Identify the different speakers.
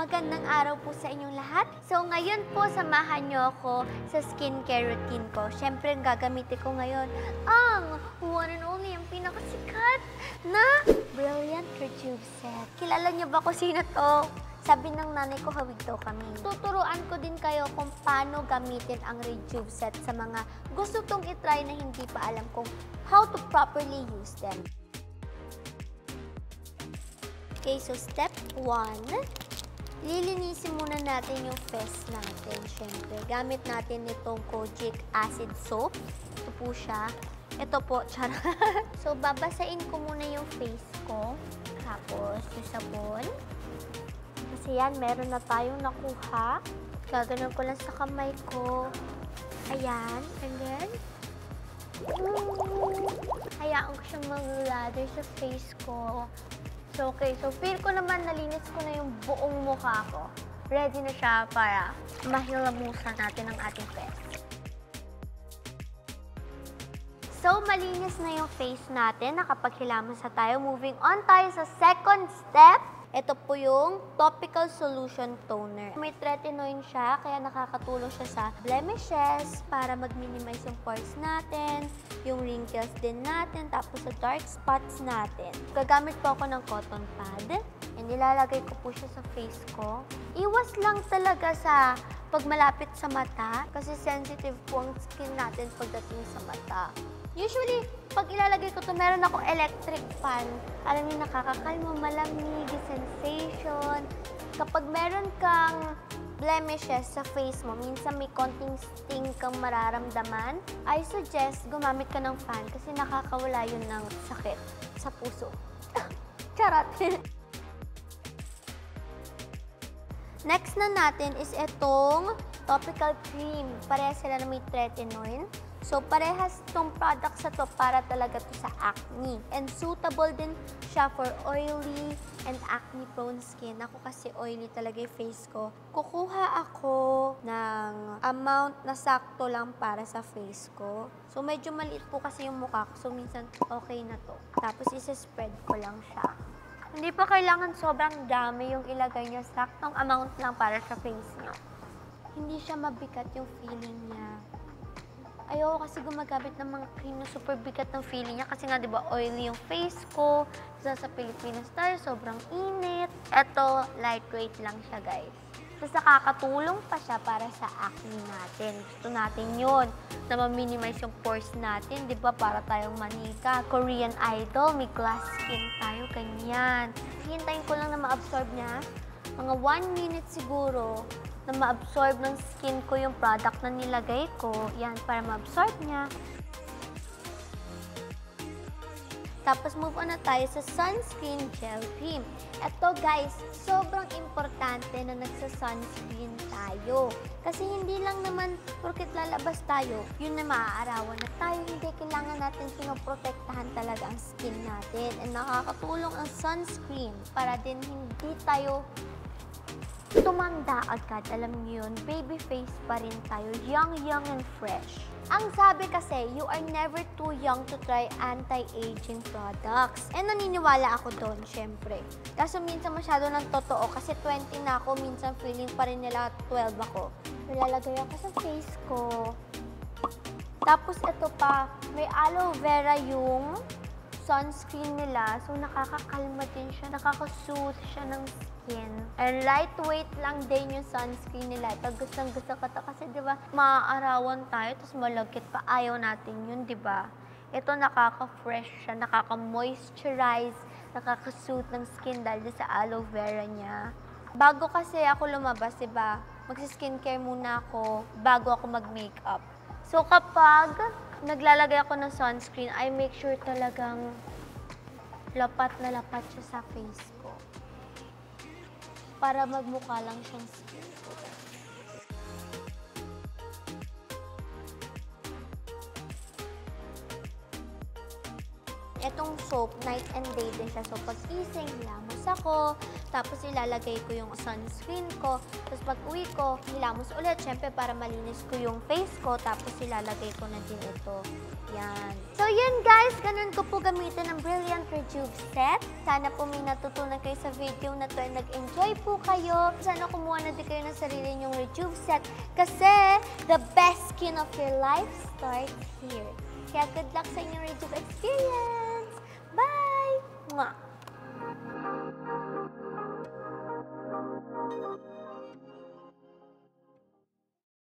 Speaker 1: Magandang araw po sa inyong lahat. So ngayon po, samahan niyo ako sa skincare routine ko. Siyempre, gagamitin ko ngayon ang one and only, ang pinakasikat na Brilliant Rejuve-Set. Kilala niyo ba kung sino to? Sabi ng nanay ko, hawig daw kami. Tuturuan ko din kayo kung paano gamitin ang Rejuve-Set sa mga gusto tong itry na hindi pa alam kung how to properly use them. Okay, so step 1. Lilinisin muna natin yung face natin, syempre. Gamit natin itong Kojic Acid Soap. Ito po siya. Ito po, charot. So, babasain ko muna yung face ko. Tapos, yung sabon. Kasi yan, meron na tayong nakuha. Gaganon ko lang sa kamay ko. Ayan. And then, hayaan ko siyang mag-lather sa face ko. So, okay. So, feel ko naman nalinis ko na yung buong mukha ko. Ready na siya para mahilamusan natin ang ating face. So, malinis na yung face natin. Nakapaghilamas na tayo. Moving on tayo sa second step. Ito po yung Topical Solution Toner. May tretinoin siya, kaya nakakatulong siya sa blemishes para mag-minimize yung pores natin, yung wrinkles din natin, tapos sa dark spots natin. Gagamit po ako ng cotton pad, and ilalagay ko po siya sa face ko. Iwas lang talaga sa pag malapit sa mata, kasi sensitive po ang skin natin pagdating sa mata. Usually, pag ilalagay ko ito, meron akong electric fan. Alam niyo, nakakakalma, malamig, sensation. Kapag meron kang blemishes sa face mo, minsan may konting sting kang mararamdaman, I suggest gumamit ka ng fan kasi nakakawala yun ng sakit sa puso. Charot! Next na natin is itong topical cream. Pareha sila na may tretinoin. So, parehas itong products sa to para talaga to sa acne. And suitable din siya for oily and acne-prone skin. Ako kasi oily talaga yung face ko. Kukuha ako ng amount na sakto lang para sa face ko. So, medyo maliit po kasi yung mukha ko. So, minsan okay na to. Tapos, isa-spread ko lang siya. Hindi pa kailangan sobrang dami yung ilagay niya. Saktong amount lang para sa face niyo. Hindi siya mabigat yung feeling niya. Ayoko kasi gumagamit ng mga cream na super bigat ng feeling niya kasi nga, di ba, oily yung face ko. Sa Pilipinas tayo, sobrang init. Eto, lightweight lang siya, guys. Tapos nakakatulong pa siya para sa acne natin. Gusto natin yun, na ma-minimize yung pores natin, di ba, para tayong manika. Korean Idol, may glass skin tayo, ganyan. Hintayin ko lang na ma-absorb niya. Mga 1 minute siguro, na ma-absorb ng skin ko yung product na nilagay ko. Yan, para ma-absorb niya. Tapos, move on na tayo sa sunscreen gel cream. Ito, guys, sobrang importante na nagsa-sunscreen tayo. Kasi hindi lang naman porket lalabas tayo, yun na maaarawan na tayo. Hindi, kailangan natin pinoprotektahan talaga ang skin natin. And nakakatulong ang sunscreen para din hindi tayo tumanda agad. Alam niyo yun, baby face pa rin tayo. Young and fresh. Ang sabi kasi, you are never too young to try anti-aging products. And naniniwala ako doon, syempre. Kaso minsan masyado ng totoo kasi 20 na ako, minsan feeling pa rin nila 12 ako. Nilalagay ako sa face ko. Tapos ito pa, may aloe vera yung sunscreen nila. So, nakakakalma din siya. Nakaka-soothe siya ng skin. And lightweight lang din yung sunscreen nila. Ito, gustong-gusto ko to kasi, di ba, maaarawan tayo, tapos malagkit pa. Ayaw natin yun, di ba? Ito, nakaka-fresh siya, nakaka-moisturize, nakaka-soothe ng skin dahil sa aloe vera niya. Bago kasi ako lumabas, di ba, magsi-skincare muna ako bago ako mag-makeup. So, kapag naglalagay ako ng sunscreen, I make sure talagang lapat na lapat siya sa face ko. Para magmukha lang siyang skin ko. Etong soap, night and day din siya. So, pag gising, hilamos ako. Tapos, ilalagay ko yung sunscreen ko. Tapos, pag uwi ko, hilamos ulit. Siyempre, para malinis ko yung face ko. Tapos, ilalagay ko na din ito. Yan. So, yun guys. Ganun ko po gamitin ang Brilliant Rejuve Set. Sana po may natutunan kayo sa video na to and nag-enjoy po kayo. Sana kumuha na din kayo ng sarili nyong Rejuve Set. Kasi, the best skin of your life starts here. Kaya good luck sa inyong Rejuve experience! Bye! Mwah!